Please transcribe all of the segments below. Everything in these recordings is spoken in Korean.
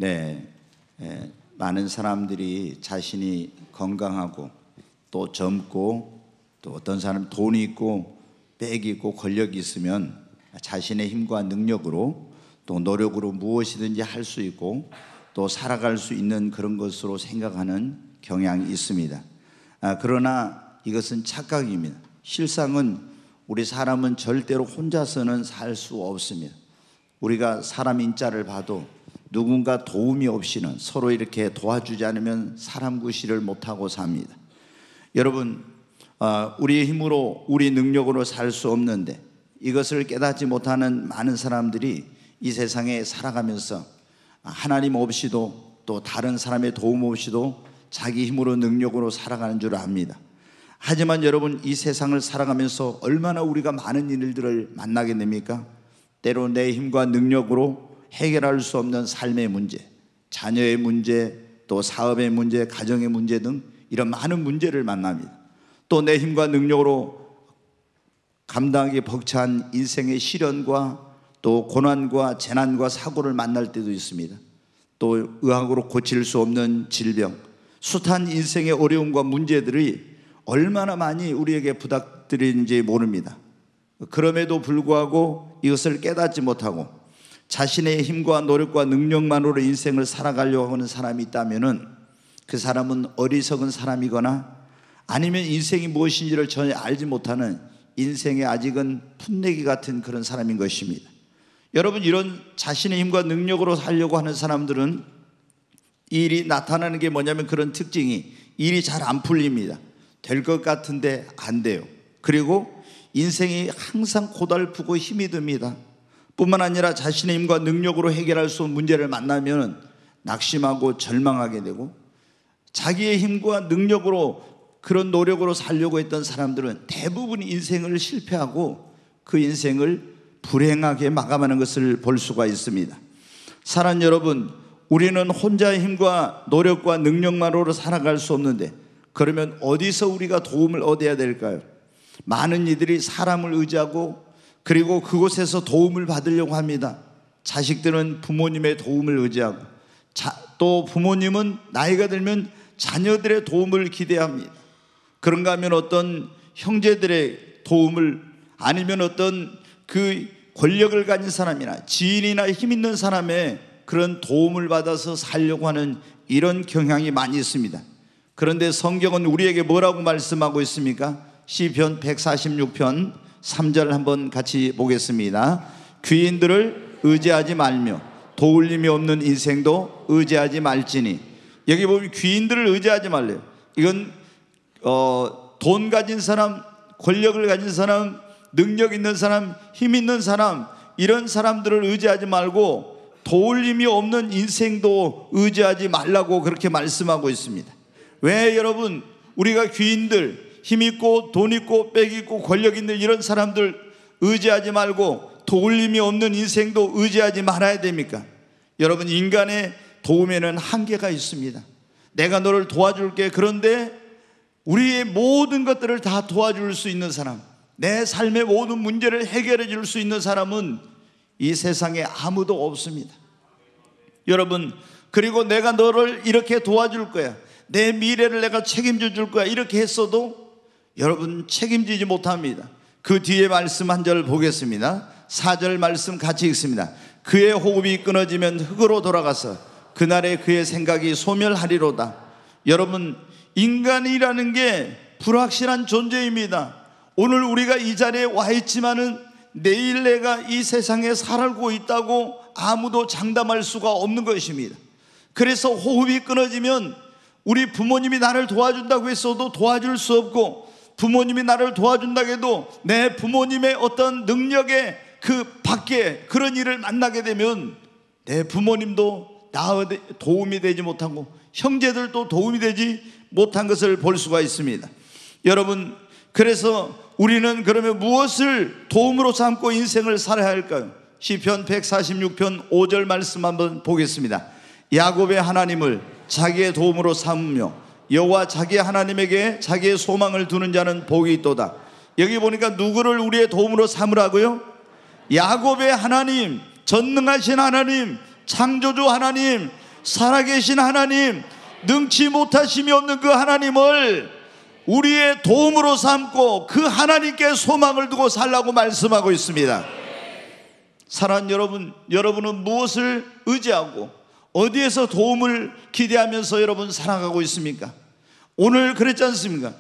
네, 많은 사람들이 자신이 건강하고 또 젊고 또 어떤 사람은 돈이 있고 빽이 있고 권력이 있으면 자신의 힘과 능력으로 또 노력으로 무엇이든지 할 수 있고 또 살아갈 수 있는 그런 것으로 생각하는 경향이 있습니다. 그러나 이것은 착각입니다. 실상은 우리 사람은 절대로 혼자서는 살 수 없습니다. 우리가 사람 인자를 봐도 누군가 도움이 없이는 서로 이렇게 도와주지 않으면 사람 구실을 못하고 삽니다. 여러분, 우리의 힘으로 우리 능력으로 살 수 없는데 이것을 깨닫지 못하는 많은 사람들이 이 세상에 살아가면서 하나님 없이도 또 다른 사람의 도움 없이도 자기 힘으로 능력으로 살아가는 줄 압니다. 하지만 여러분, 이 세상을 살아가면서 얼마나 우리가 많은 일들을 만나게 됩니까? 때로 내 힘과 능력으로 해결할 수 없는 삶의 문제, 자녀의 문제, 또 사업의 문제, 가정의 문제 등 이런 많은 문제를 만납니다. 또 내 힘과 능력으로 감당하기 벅찬 인생의 시련과 또 고난과 재난과 사고를 만날 때도 있습니다. 또 의학으로 고칠 수 없는 질병, 숱한 인생의 어려움과 문제들이 얼마나 많이 우리에게 부닥뜨리는지 모릅니다. 그럼에도 불구하고 이것을 깨닫지 못하고 자신의 힘과 노력과 능력만으로 인생을 살아가려고 하는 사람이 있다면 그 사람은 어리석은 사람이거나 아니면 인생이 무엇인지를 전혀 알지 못하는 인생의 아직은 풋내기 같은 그런 사람인 것입니다. 여러분, 이런 자신의 힘과 능력으로 살려고 하는 사람들은 일이 나타나는 게 뭐냐면 그런 특징이 일이 잘 안 풀립니다. 될 것 같은데 안 돼요. 그리고 인생이 항상 고달프고 힘이 듭니다. 뿐만 아니라 자신의 힘과 능력으로 해결할 수 없는 문제를 만나면 낙심하고 절망하게 되고, 자기의 힘과 능력으로 그런 노력으로 살려고 했던 사람들은 대부분 인생을 실패하고 그 인생을 불행하게 마감하는 것을 볼 수가 있습니다. 사랑하는 여러분, 우리는 혼자의 힘과 노력과 능력만으로 살아갈 수 없는데 그러면 어디서 우리가 도움을 얻어야 될까요? 많은 이들이 사람을 의지하고 그리고 그곳에서 도움을 받으려고 합니다. 자식들은 부모님의 도움을 의지하고 또 부모님은 나이가 들면 자녀들의 도움을 기대합니다. 그런가 하면 어떤 형제들의 도움을, 아니면 어떤 그 권력을 가진 사람이나 지인이나 힘 있는 사람의 그런 도움을 받아서 살려고 하는 이런 경향이 많이 있습니다. 그런데 성경은 우리에게 뭐라고 말씀하고 있습니까? 시편 146편 3절 한번 같이 보겠습니다. 귀인들을 의지하지 말며 도울림이 없는 인생도 의지하지 말지니. 여기 보면 귀인들을 의지하지 말래요. 이건 돈 가진 사람, 권력을 가진 사람, 능력 있는 사람, 힘 있는 사람, 이런 사람들을 의지하지 말고 도울림이 없는 인생도 의지하지 말라고 그렇게 말씀하고 있습니다. 왜 여러분, 우리가 귀인들, 힘 있고 돈 있고 빽 있고 권력 있는 이런 사람들 의지하지 말고 도울림이 없는 인생도 의지하지 말아야 됩니까? 여러분, 인간의 도움에는 한계가 있습니다. 내가 너를 도와줄게. 그런데 우리의 모든 것들을 다 도와줄 수 있는 사람, 내 삶의 모든 문제를 해결해 줄 수 있는 사람은 이 세상에 아무도 없습니다. 여러분, 그리고 내가 너를 이렇게 도와줄 거야, 내 미래를 내가 책임져 줄 거야, 이렇게 했어도 여러분 책임지지 못합니다. 그 뒤에 말씀 한 절 보겠습니다. 4절 말씀 같이 읽습니다. 그의 호흡이 끊어지면 흙으로 돌아가서 그날에 그의 생각이 소멸하리로다. 여러분, 인간이라는 게 불확실한 존재입니다. 오늘 우리가 이 자리에 와 있지만은 내일 내가 이 세상에 살고 있다고 아무도 장담할 수가 없는 것입니다. 그래서 호흡이 끊어지면 우리 부모님이 나를 도와준다고 했어도 도와줄 수 없고, 부모님이 나를 도와준다고 해도 내 부모님의 어떤 능력의 그 밖에 그런 일을 만나게 되면 내 부모님도 나한테 도움이 되지 못하고 형제들도 도움이 되지 못한 것을 볼 수가 있습니다. 여러분, 그래서 우리는 그러면 무엇을 도움으로 삼고 인생을 살아야 할까요? 시편 146편 5절 말씀 한번 보겠습니다. 야곱의 하나님을 자기의 도움으로 삼으며 여호와 자기 하나님에게 자기의 소망을 두는 자는 복이 있도다. 여기 보니까 누구를 우리의 도움으로 삼으라고요? 야곱의 하나님, 전능하신 하나님, 창조주 하나님, 살아계신 하나님, 능치 못하심이 없는 그 하나님을 우리의 도움으로 삼고 그 하나님께 소망을 두고 살라고 말씀하고 있습니다. 사랑하는 여러분, 여러분은 무엇을 의지하고 어디에서 도움을 기대하면서 여러분 살아가고 있습니까? 오늘 그랬지 않습니까?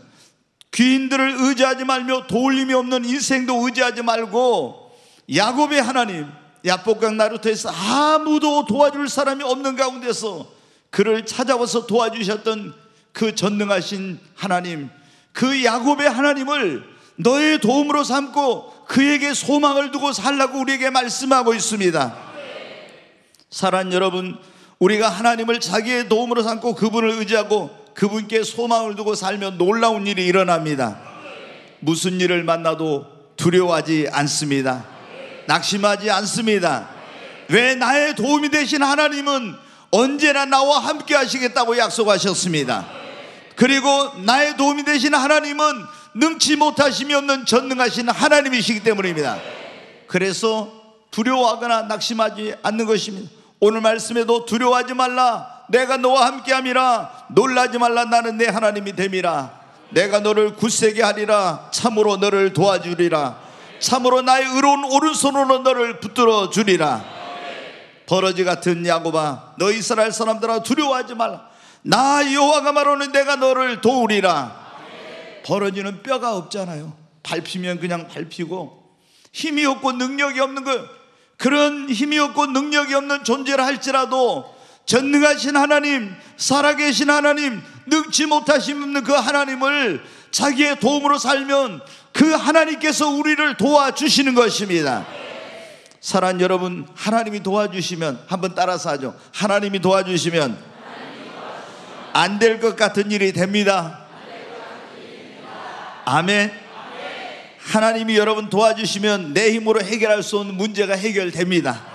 귀인들을 의지하지 말며 도울림이 없는 인생도 의지하지 말고 야곱의 하나님, 야복강 나루터에서 아무도 도와줄 사람이 없는 가운데서 그를 찾아와서 도와주셨던 그 전능하신 하나님, 그 야곱의 하나님을 너의 도움으로 삼고 그에게 소망을 두고 살라고 우리에게 말씀하고 있습니다. 사랑하는 여러분, 우리가 하나님을 자기의 도움으로 삼고 그분을 의지하고 그분께 소망을 두고 살면 놀라운 일이 일어납니다. 무슨 일을 만나도 두려워하지 않습니다. 낙심하지 않습니다. 왜? 나의 도움이 되신 하나님은 언제나 나와 함께 하시겠다고 약속하셨습니다. 그리고 나의 도움이 되신 하나님은 능치 못하심이 없는 전능하신 하나님이시기 때문입니다. 그래서 두려워하거나 낙심하지 않는 것입니다. 오늘 말씀에도 두려워하지 말라, 내가 너와 함께함이라. 놀라지 말라, 나는 내 하나님이 됨이라. 내가 너를 굳세게 하리라. 참으로 너를 도와주리라. 참으로 나의 의로운 오른손으로 너를 붙들어 주리라. 버러지 같은 야곱아, 너 이스라엘 사람들아 두려워하지 말라. 나 여호와가 말하는 내가 너를 도우리라. 버러지는 뼈가 없잖아요. 밟히면 그냥 밟히고 힘이 없고 능력이 없는 거, 그런 힘이 없고 능력이 없는 존재를 할지라도 전능하신 하나님, 살아계신 하나님, 능치 못하시는 그 하나님을 자기의 도움으로 살면 그 하나님께서 우리를 도와주시는 것입니다. 사랑하는 여러분, 하나님이 도와주시면, 한번 따라서 하죠. 하나님이 도와주시면 안 될 것 같은 일이 됩니다. 아멘. 하나님이 여러분 도와주시면 내 힘으로 해결할 수 없는 문제가 해결됩니다.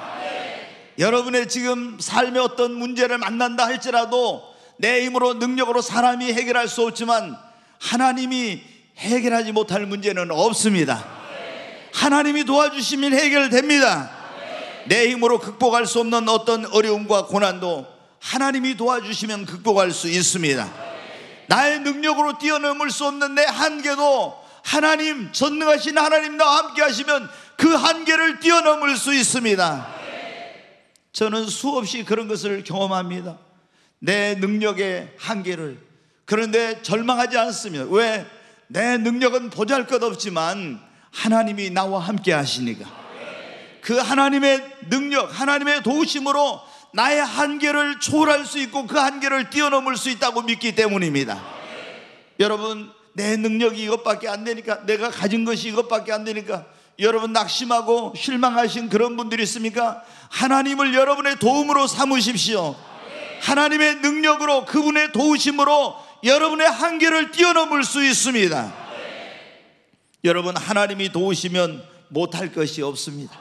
여러분의 지금 삶의 어떤 문제를 만난다 할지라도 내 힘으로 능력으로 사람이 해결할 수 없지만 하나님이 해결하지 못할 문제는 없습니다. 하나님이 도와주시면 해결됩니다. 내 힘으로 극복할 수 없는 어떤 어려움과 고난도 하나님이 도와주시면 극복할 수 있습니다. 나의 능력으로 뛰어넘을 수 없는 내 한계도 하나님, 전능하신 하나님 나와 함께 하시면 그 한계를 뛰어넘을 수 있습니다. 저는 수없이 그런 것을 경험합니다. 내 능력의 한계를. 그런데 절망하지 않습니다. 왜? 내 능력은 보잘것없지만 하나님이 나와 함께 하시니까. 그 하나님의 능력, 하나님의 도우심으로 나의 한계를 초월할 수 있고 그 한계를 뛰어넘을 수 있다고 믿기 때문입니다. 여러분, 내 능력이 이것밖에 안 되니까, 내가 가진 것이 이것밖에 안 되니까 여러분 낙심하고 실망하신 그런 분들이 있습니까? 하나님을 여러분의 도움으로 삼으십시오. 하나님의 능력으로, 그분의 도우심으로 여러분의 한계를 뛰어넘을 수 있습니다. 여러분, 하나님이 도우시면 못할 것이 없습니다.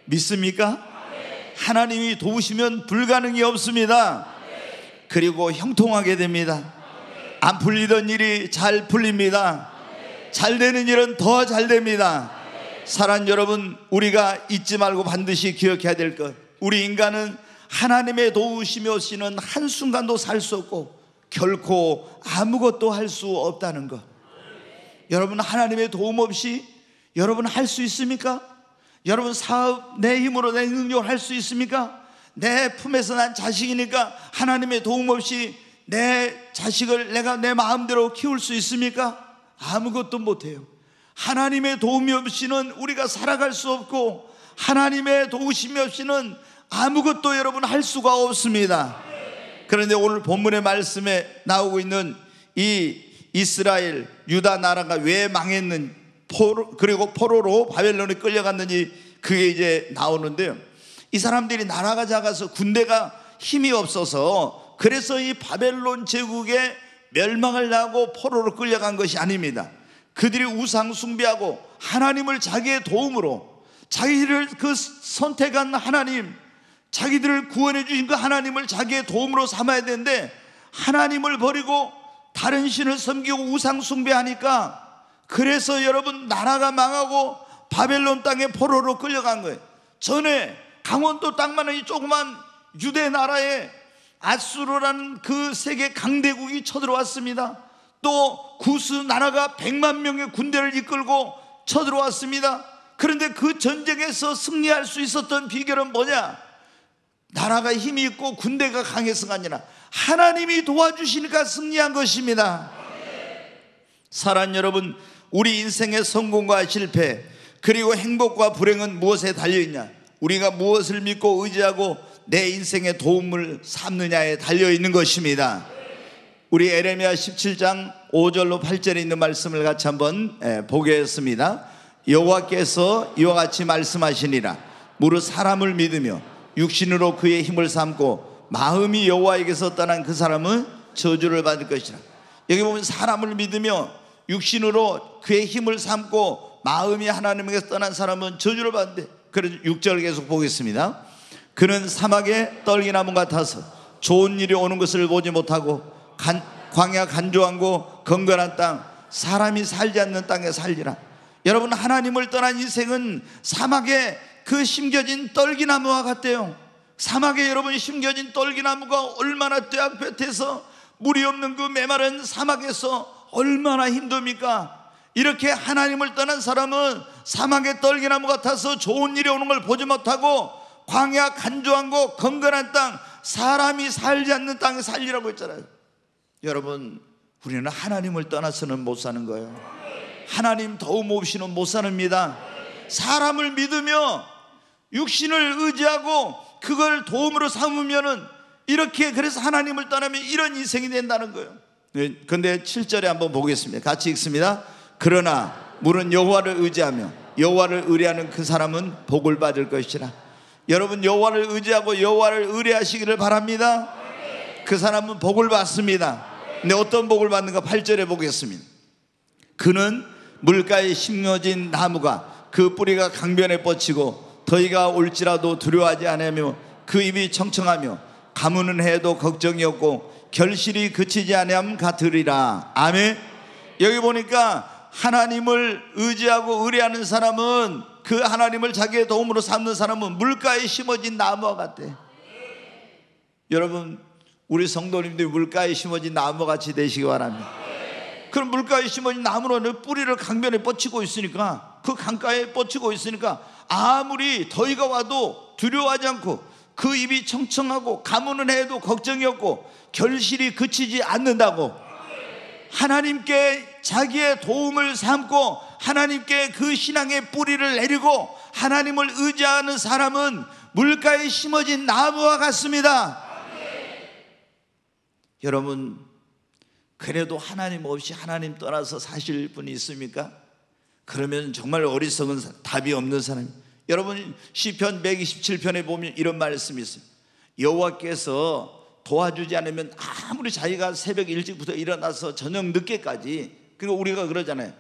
믿습니까? 하나님이 도우시면 불가능이 없습니다. 그리고 형통하게 됩니다. 안 풀리던 일이 잘 풀립니다. 잘 되는 일은 더 잘 됩니다. 사랑하는 여러분, 우리가 잊지 말고 반드시 기억해야 될 것, 우리 인간은 하나님의 도우심이 없이는 한순간도 살 수 없고 결코 아무것도 할 수 없다는 것. 여러분, 하나님의 도움 없이 여러분 할 수 있습니까? 여러분 사업 내 힘으로 내 능력으로 할 수 있습니까? 내 품에서 난 자식이니까 하나님의 도움 없이 내 자식을 내가 내 마음대로 키울 수 있습니까? 아무것도 못해요. 하나님의 도움이 없이는 우리가 살아갈 수 없고 하나님의 도우심이 없이는 아무것도 여러분 할 수가 없습니다. 그런데 오늘 본문의 말씀에 나오고 있는 이 이스라엘 유다 나라가 왜 망했는지, 그리고 포로로 바벨론에 끌려갔는지 그게 이제 나오는데요, 이 사람들이 나라가 작아서 군대가 힘이 없어서 그래서 이 바벨론 제국에 멸망을 당하고 포로로 끌려간 것이 아닙니다. 그들이 우상 숭배하고 하나님을 자기의 도움으로, 자기를 그 선택한 하나님, 자기들을 구원해 주신 그 하나님을 자기의 도움으로 삼아야 되는데 하나님을 버리고 다른 신을 섬기고 우상 숭배하니까, 그래서 여러분 나라가 망하고 바벨론 땅에 포로로 끌려간 거예요. 전에 강원도 땅만한 이 조그만 유대 나라에 아수르라는 그 세계 강대국이 쳐들어왔습니다. 또 구스 나라가 100만 명의 군대를 이끌고 쳐들어왔습니다. 그런데 그 전쟁에서 승리할 수 있었던 비결은 뭐냐? 나라가 힘이 있고 군대가 강해서가 아니라 하나님이 도와주시니까 승리한 것입니다. 사랑하는 여러분, 우리 인생의 성공과 실패 그리고 행복과 불행은 무엇에 달려있냐? 우리가 무엇을 믿고 의지하고 내 인생의 도움을 삼느냐에 달려있는 것입니다. 우리 에레미야 17장 5절로 8절에 있는 말씀을 같이 한번 보겠습니다. 여호와께서 이와 같이 말씀하시니라. 무릇 사람을 믿으며 육신으로 그의 힘을 삼고 마음이 여호와에게서 떠난 그 사람은 저주를 받을 것이라. 여기 보면 사람을 믿으며 육신으로 그의 힘을 삼고 마음이 하나님에게서 떠난 사람은 저주를 받는데, 그래서 6절 계속 보겠습니다. 그는 사막의 떨기나무 같아서 좋은 일이 오는 것을 보지 못하고 광야 간조하고 건건한 땅, 사람이 살지 않는 땅에 살리라. 여러분, 하나님을 떠난 인생은 사막에 그 심겨진 떨기나무와 같대요. 사막에 여러분 심겨진 떨기나무가 얼마나 떼약볕에서 물이 없는 그 메마른 사막에서 얼마나 힘듭니까? 이렇게 하나님을 떠난 사람은 사막의 떨기나무 같아서 좋은 일이 오는 걸 보지 못하고 광야 간조하고 건건한 땅, 사람이 살지 않는 땅에 살리라고 했잖아요. 여러분, 우리는 하나님을 떠나서는 못 사는 거예요. 하나님 도움 없이는 못 삽니다. 사람을 믿으며 육신을 의지하고 그걸 도움으로 삼으면은 이렇게, 그래서 하나님을 떠나면 이런 인생이 된다는 거예요. 그런데 7절에 한번 보겠습니다. 같이 읽습니다. 그러나 물은 여호와를 의지하며 여호와를 의뢰하는 그 사람은 복을 받을 것이라. 여러분, 여호와를 의지하고 여호와를 의뢰하시기를 바랍니다. 그 사람은 복을 받습니다. 근데 어떤 복을 받는가? 8절에 보겠습니다. 그는 물가에 심겨진 나무가 그 뿌리가 강변에 뻗치고 더위가 올지라도 두려워하지 않으며 그 입이 청청하며 가무는 해도 걱정이 없고 결실이 그치지 아니함 같으리라. 아멘. 여기 보니까 하나님을 의지하고 의뢰하는 사람은, 그 하나님을 자기의 도움으로 삼는 사람은 물가에 심어진 나무와 같대. 여러분, 우리 성도님들이 물가에 심어진 나무같이 되시기 바랍니다. 그럼 물가에 심어진 나무는 뿌리를 강변에 뻗치고 있으니까, 그 강가에 뻗치고 있으니까 아무리 더위가 와도 두려워하지 않고 그 입이 청청하고 가무는 해도 걱정이 없고 결실이 그치지 않는다고. 하나님께 자기의 도움을 삼고 하나님께 그 신앙의 뿌리를 내리고 하나님을 의지하는 사람은 물가에 심어진 나무와 같습니다. 여러분, 그래도 하나님 없이 하나님 떠나서 사실 분이 있습니까? 그러면 정말 어리석은 답이 없는 사람. 여러분, 시편 127편에 보면 이런 말씀이 있어요. 여호와께서 도와주지 않으면 아무리 자기가 새벽 일찍부터 일어나서 저녁 늦게까지, 그리고 우리가 그러잖아요.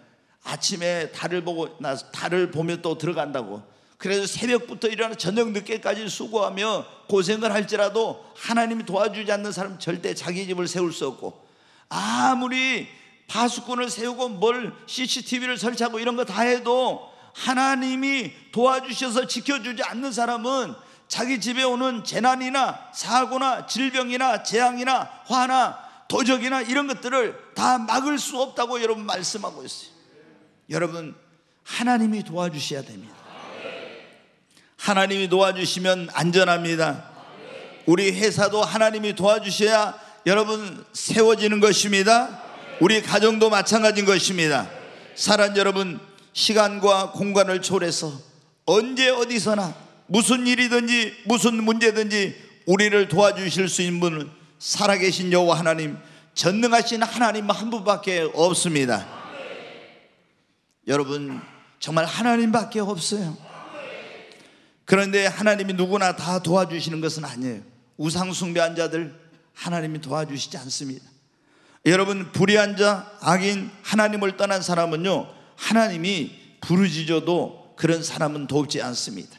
아침에 달을 보고 나서 달을 보며 또 들어간다고. 그래서 새벽부터 일어나 저녁 늦게까지 수고하며 고생을 할지라도 하나님이 도와주지 않는 사람은 절대 자기 집을 세울 수 없고, 아무리 파수꾼을 세우고 뭘 CCTV를 설치하고 이런 거 다 해도 하나님이 도와주셔서 지켜주지 않는 사람은 자기 집에 오는 재난이나 사고나 질병이나 재앙이나 화나 도적이나 이런 것들을 다 막을 수 없다고 여러분 말씀하고 있어요. 여러분, 하나님이 도와주셔야 됩니다. 하나님이 도와주시면 안전합니다. 우리 회사도 하나님이 도와주셔야 여러분 세워지는 것입니다. 우리 가정도 마찬가지인 것입니다. 사랑하는 여러분, 시간과 공간을 초월해서 언제 어디서나 무슨 일이든지 무슨 문제든지 우리를 도와주실 수 있는 분은 살아계신 여호와 하나님, 전능하신 하나님 한 분밖에 없습니다. 여러분, 정말 하나님밖에 없어요. 그런데 하나님이 누구나 다 도와주시는 것은 아니에요. 우상 숭배한 자들 하나님이 도와주시지 않습니다. 여러분, 불의한 자, 악인, 하나님을 떠난 사람은요, 하나님이 부르짖어도 그런 사람은 돕지 않습니다.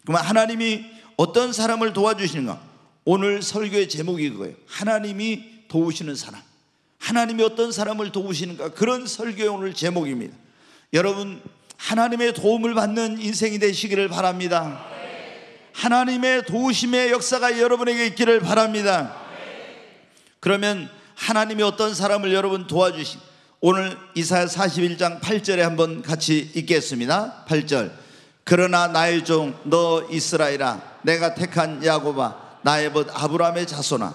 그러면 하나님이 어떤 사람을 도와주시는가? 오늘 설교의 제목이 그거예요. 하나님이 도우시는 사람. 하나님이 어떤 사람을 도우시는가? 그런 설교의 오늘 제목입니다. 여러분, 하나님의 도움을 받는 인생이 되시기를 바랍니다. 하나님의 도우심의 역사가 여러분에게 있기를 바랍니다. 그러면 하나님이 어떤 사람을 여러분 도와주신, 오늘 이사야 41장 8절에 한번 같이 읽겠습니다. 8절. 그러나 나의 종 너 이스라엘아, 내가 택한 야곱아, 나의 벗 아브라함의 자손아.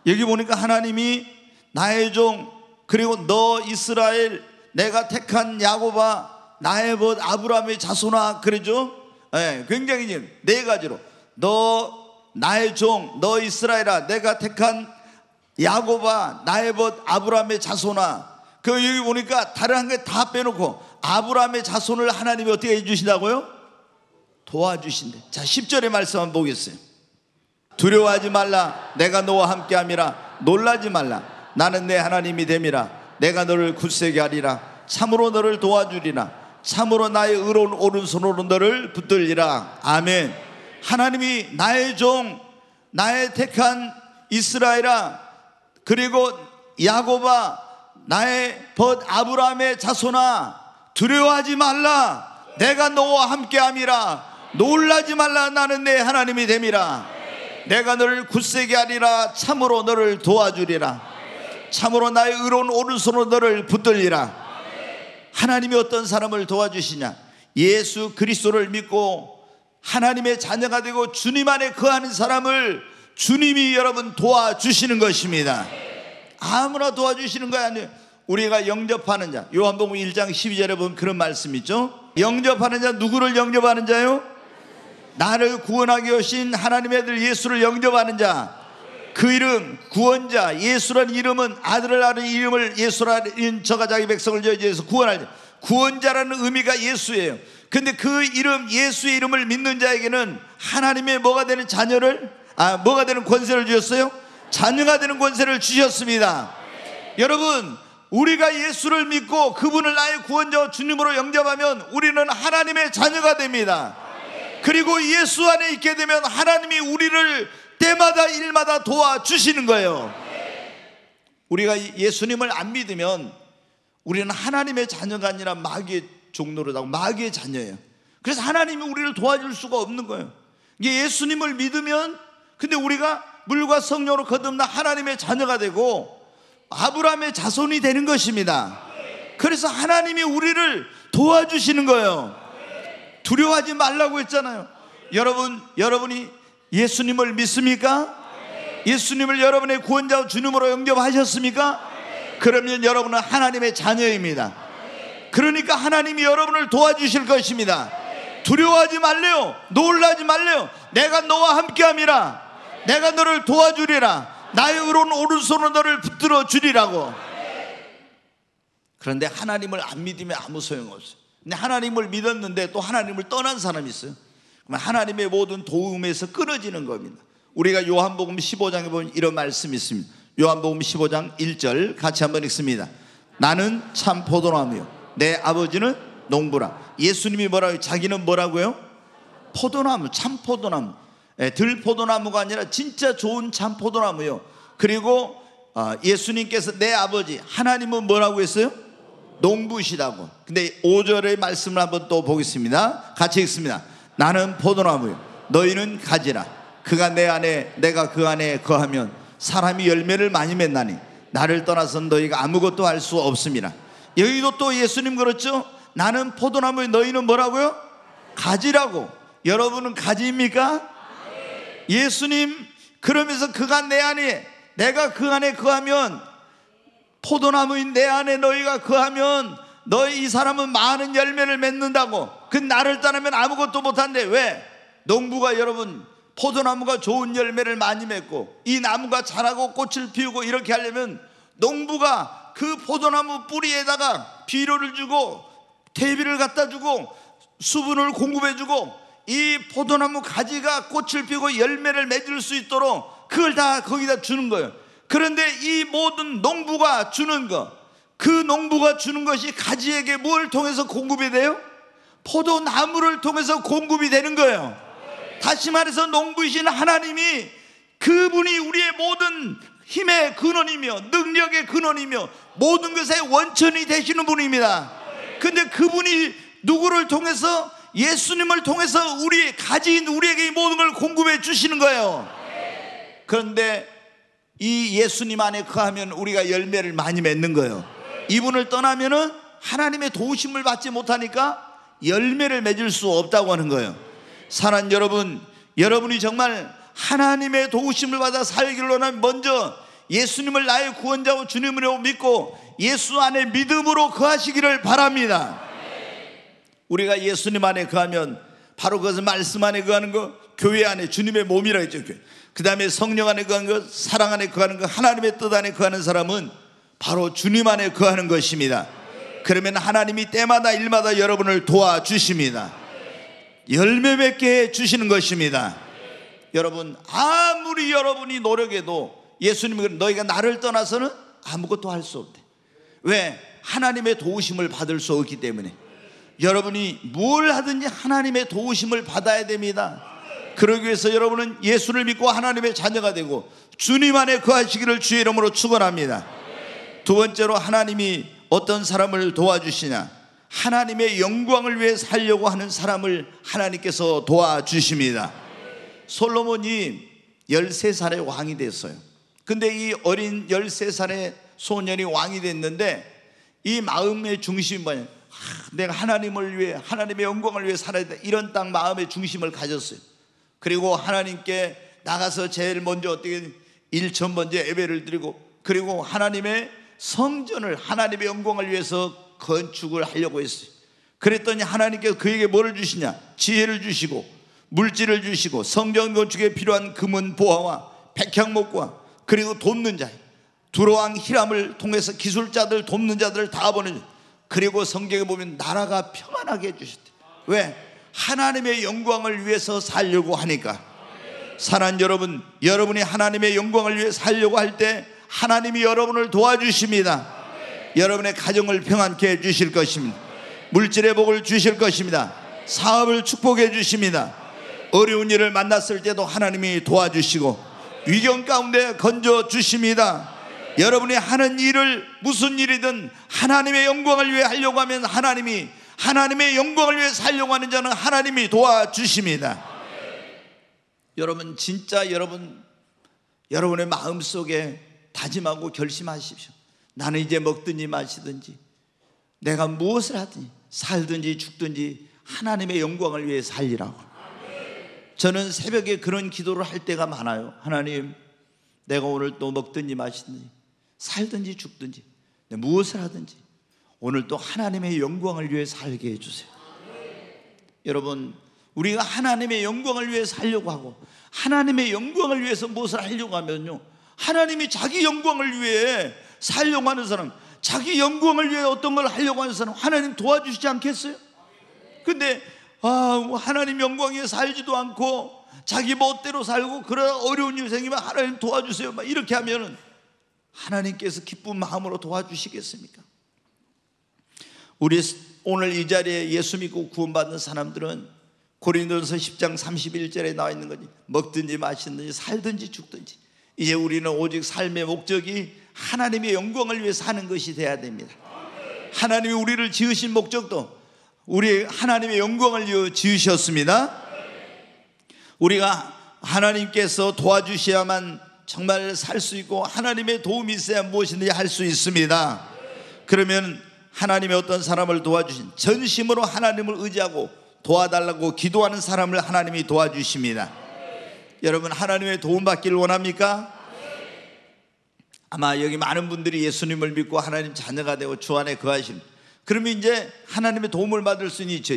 여기 보니까 하나님이 나의 종, 그리고 너 이스라엘, 내가 택한 야곱아, 나의 벗 아브라함의 자손아, 그러죠? 네, 굉장히 네 가지로, 너 나의 종 너 이스라엘아, 내가 택한 야곱아, 나의 벗 아브라함의 자손아. 그 여기 보니까 다른 한 개 다 빼놓고 아브라함의 자손을 하나님이 어떻게 해주신다고요? 도와주신대. 자, 10절의 말씀 한번 보겠어요. 두려워하지 말라, 내가 너와 함께함이라. 놀라지 말라, 나는 내 하나님이 됨이라. 내가 너를 굳세게 하리라. 참으로 너를 도와주리라. 참으로 나의 의로운 오른손으로 너를 붙들리라. 아멘. 하나님이 나의 종, 나의 택한 이스라엘아, 그리고 야곱아, 나의 벗 아브라함의 자손아, 두려워하지 말라, 내가 너와 함께함이라. 놀라지 말라, 나는 내 하나님이 됨이라. 내가 너를 굳세게 하리라. 참으로 너를 도와주리라. 참으로 나의 의로운 오른손으로 너를 붙들리라. 하나님이 어떤 사람을 도와주시냐? 예수 그리스도를 믿고 하나님의 자녀가 되고 주님 안에 거하는 사람을 주님이 여러분 도와주시는 것입니다. 아무나 도와주시는 거 아니에요. 우리가 영접하는 자, 요한복음 1장 12절에 보면 그런 말씀 있죠. 영접하는 자, 누구를 영접하는 자요? 나를 구원하게 오신 하나님의 아들 예수를 영접하는 자. 그 이름 구원자, 예수라는 이름은 아들을 아는 이름을 예수라는 저가 자기 백성을 저지해서 구원할 자. 구원자라는 의미가 예수예요. 근데 그 이름, 예수의 이름을 믿는 자에게는 하나님의 뭐가 되는 자녀를, 뭐가 되는 권세를 주셨어요? 자녀가 되는 권세를 주셨습니다. 여러분, 우리가 예수를 믿고 그분을 나의 구원자와 주님으로 영접하면 우리는 하나님의 자녀가 됩니다. 그리고 예수 안에 있게 되면 하나님이 우리를 때마다 일마다 도와주시는 거예요. 우리가 예수님을 안 믿으면 우리는 하나님의 자녀가 아니라 마귀의 종노릇하고 마귀의 자녀예요. 그래서 하나님이 우리를 도와줄 수가 없는 거예요. 이게 예수님을 믿으면, 근데 우리가 물과 성령으로 거듭나 하나님의 자녀가 되고 아브라함의 자손이 되는 것입니다. 그래서 하나님이 우리를 도와주시는 거예요. 두려워하지 말라고 했잖아요. 여러분이 예수님을 믿습니까? 예수님을 여러분의 구원자와 주님으로 영접하셨습니까? 그러면 여러분은 하나님의 자녀입니다. 그러니까 하나님이 여러분을 도와주실 것입니다. 두려워하지 말래요. 놀라지 말래요. 내가 너와 함께함이라. 내가 너를 도와주리라. 나의 의로운 오른손으로 너를 붙들어 주리라고. 그런데 하나님을 안 믿으면 아무 소용없어요. 근데 하나님을 믿었는데 또 하나님을 떠난 사람이 있어요. 그러면 하나님의 모든 도움에서 끊어지는 겁니다. 우리가 요한복음 15장에 보면 이런 말씀이 있습니다. 요한복음 15장 1절 같이 한번 읽습니다. 나는 참 포도나무요, 내 아버지는 농부라. 예수님이 뭐라고요? 자기는 뭐라고요? 포도나무, 참 포도나무. 들포도나무가 아니라 진짜 좋은 참 포도나무요. 그리고 예수님께서 내 아버지 하나님은 뭐라고 했어요? 농부시다고. 근데 5절의 말씀을 한번 또 보겠습니다. 같이 읽습니다. 나는 포도나무요, 너희는 가지라. 그가 내 안에 내가 그 안에 거하면 사람이 열매를 많이 맺나니 나를 떠나선 너희가 아무것도 할 수 없습니다. 여기도 또 예수님 그렇죠? 나는 포도나무요, 너희는 뭐라고요? 가지라고. 여러분은 가지입니까? 예수님 그러면서 그가 내 안에 내가 그 안에 거하면, 포도나무인 내 안에 너희가 거하면 너희 이 사람은 많은 열매를 맺는다고. 그 나를 떠나면 아무것도 못한대. 왜? 농부가 여러분 포도나무가 좋은 열매를 많이 맺고 이 나무가 자라고 꽃을 피우고 이렇게 하려면 농부가 그 포도나무 뿌리에다가 비료를 주고 퇴비를 갖다 주고 수분을 공급해 주고 이 포도나무 가지가 꽃을 피우고 열매를 맺을 수 있도록 그걸 다 거기다 주는 거예요. 그런데 이 모든 농부가 주는 것, 그 농부가 주는 것이 가지에게 뭘 통해서 공급이 돼요? 포도나무를 통해서 공급이 되는 거예요. 다시 말해서 농부이신 하나님이, 그분이 우리의 모든 힘의 근원이며 능력의 근원이며 모든 것의 원천이 되시는 분입니다. 근데 그분이 누구를 통해서? 예수님을 통해서 우리 가지인 우리에게 이 모든 걸 공급해 주시는 거예요. 그런데 이 예수님 안에 거하면 우리가 열매를 많이 맺는 거예요. 이분을 떠나면은 하나님의 도우심을 받지 못하니까 열매를 맺을 수 없다고 하는 거예요. 사랑하는 여러분, 여러분이 정말 하나님의 도우심을 받아 살기를 원하면 먼저 예수님을 나의 구원자고 주님으로 믿고 예수 안에 믿음으로 거하시기를 바랍니다. 우리가 예수님 안에 거하면 바로 그것은 말씀 안에 거하는 것, 교회 안에 주님의 몸이라 했죠. 그 다음에 성령 안에 거하는 것, 사랑 안에 거하는 것, 하나님의 뜻 안에 거하는 사람은 바로 주님 안에 거하는 것입니다. 그러면 하나님이 때마다 일마다 여러분을 도와주십니다. 열매 맺게 해주시는 것입니다. 여러분, 아무리 여러분이 노력해도 예수님이 너희가 나를 떠나서는 아무것도 할 수 없대. 왜? 하나님의 도우심을 받을 수 없기 때문에. 여러분이 뭘 하든지 하나님의 도우심을 받아야 됩니다. 그러기 위해서 여러분은 예수를 믿고 하나님의 자녀가 되고 주님 안에 거하시기를 주의 이름으로 축원합니다. 두 번째로, 하나님이 어떤 사람을 도와주시냐? 하나님의 영광을 위해 살려고 하는 사람을 하나님께서 도와주십니다. 솔로몬이 13살에 왕이 됐어요. 근데 이 어린 13살의 소년이 왕이 됐는데 이 마음의 중심이 뭐냐? 내가 하나님을 위해, 하나님의 영광을 위해 살아야 돼, 이런 딱 마음의 중심을 가졌어요. 그리고 하나님께 나가서 제일 먼저 어떻게 1천 번째 예배를 드리고, 그리고 하나님의 성전을 하나님의 영광을 위해서 건축을 하려고 했어요. 그랬더니 하나님께서 그에게 뭐를 주시냐? 지혜를 주시고 물질을 주시고 성전 건축에 필요한 금은 보화와 백향목과 그리고 돕는 자, 두로왕 히람을 통해서 기술자들, 돕는 자들을 다 보내주. 그리고 성경에 보면 나라가 평안하게 해주셨대. 왜? 하나님의 영광을 위해서 살려고 하니까. 사랑하는 여러분, 여러분이 하나님의 영광을 위해 살려고 할 때 하나님이 여러분을 도와주십니다. 여러분의 가정을 평안케 해주실 것입니다. 물질의 복을 주실 것입니다. 사업을 축복해 주십니다. 어려운 일을 만났을 때도 하나님이 도와주시고 위경 가운데 건져 주십니다. 여러분이 하는 일을 무슨 일이든 하나님의 영광을 위해 하려고 하면 하나님이, 하나님의 영광을 위해 살려고 하는 자는 하나님이 도와주십니다. 여러분, 진짜 여러분의 마음속에 다짐하고 결심하십시오. 나는 이제 먹든지 마시든지 내가 무엇을 하든지 살든지 죽든지 하나님의 영광을 위해 살리라고. 저는 새벽에 그런 기도를 할 때가 많아요. 하나님, 내가 오늘 또 먹든지 마시든지 살든지 죽든지 무엇을 하든지 오늘 또 하나님의 영광을 위해 살게 해주세요. 여러분, 우리가 하나님의 영광을 위해 살려고 하고 하나님의 영광을 위해서 무엇을 하려고 하면요, 하나님이 자기 영광을 위해 살려고 하는 사람, 자기 영광을 위해 어떤 걸 하려고 하는 사람 하나님 도와주시지 않겠어요? 근데 하나님 영광 위해 살지도 않고 자기 멋대로 살고 그런 어려운 일 생기면 하나님 도와주세요 막 이렇게 하면은 하나님께서 기쁜 마음으로 도와주시겠습니까? 우리 오늘 이 자리에 예수 믿고 구원받는 사람들은 고린도전서 10장 31절에 나와 있는 거지. 먹든지 마시든지 살든지 죽든지 이제 우리는 오직 삶의 목적이 하나님의 영광을 위해 사는 것이 돼야 됩니다. 하나님이 우리를 지으신 목적도 우리 하나님의 영광을 위해 지으셨습니다. 우리가 하나님께서 도와주셔야만 정말 살 수 있고 하나님의 도움이 있어야 무엇이든지 할 수 있습니다. 그러면 하나님의 어떤 사람을 도와주신, 전심으로 하나님을 의지하고 도와달라고 기도하는 사람을 하나님이 도와주십니다. 여러분, 하나님의 도움 받기를 원합니까? 아마 여기 많은 분들이 예수님을 믿고 하나님 자녀가 되고 주 안에 거하십니다. 그러면 이제 하나님의 도움을 받을 수는 있죠.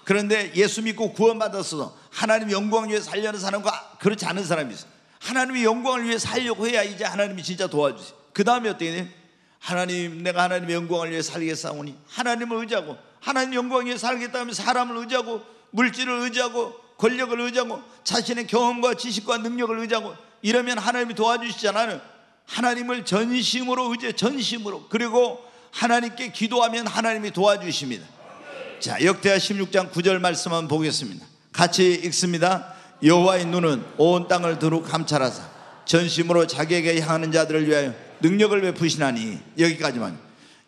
그런데 예수 믿고 구원받았어도 하나님 영광을 위해 살려는 사람과 그렇지 않은 사람이 있어요. 하나님의 영광을 위해 살려고 해야 이제 하나님이 진짜 도와주세요. 그 다음에 어떻게 돼요? 하나님, 내가 하나님의 영광을 위해 살겠사오니 하나님을 의지하고 하나님 영광을 위해 살겠다 하면 사람을 의지하고 물질을 의지하고 권력을 의지하고 자신의 경험과 지식과 능력을 의지하고 이러면 하나님이 도와주시잖아요. 하나님을 전심으로 의지해, 전심으로. 그리고 하나님께 기도하면 하나님이 도와주십니다. 자, 역대하 16장 9절 말씀 한번 보겠습니다. 같이 읽습니다. 여호와의 눈은 온 땅을 두루 감찰하사 전심으로 자기에게 향하는 자들을 위하여 능력을 베푸시나니. 여기까지만.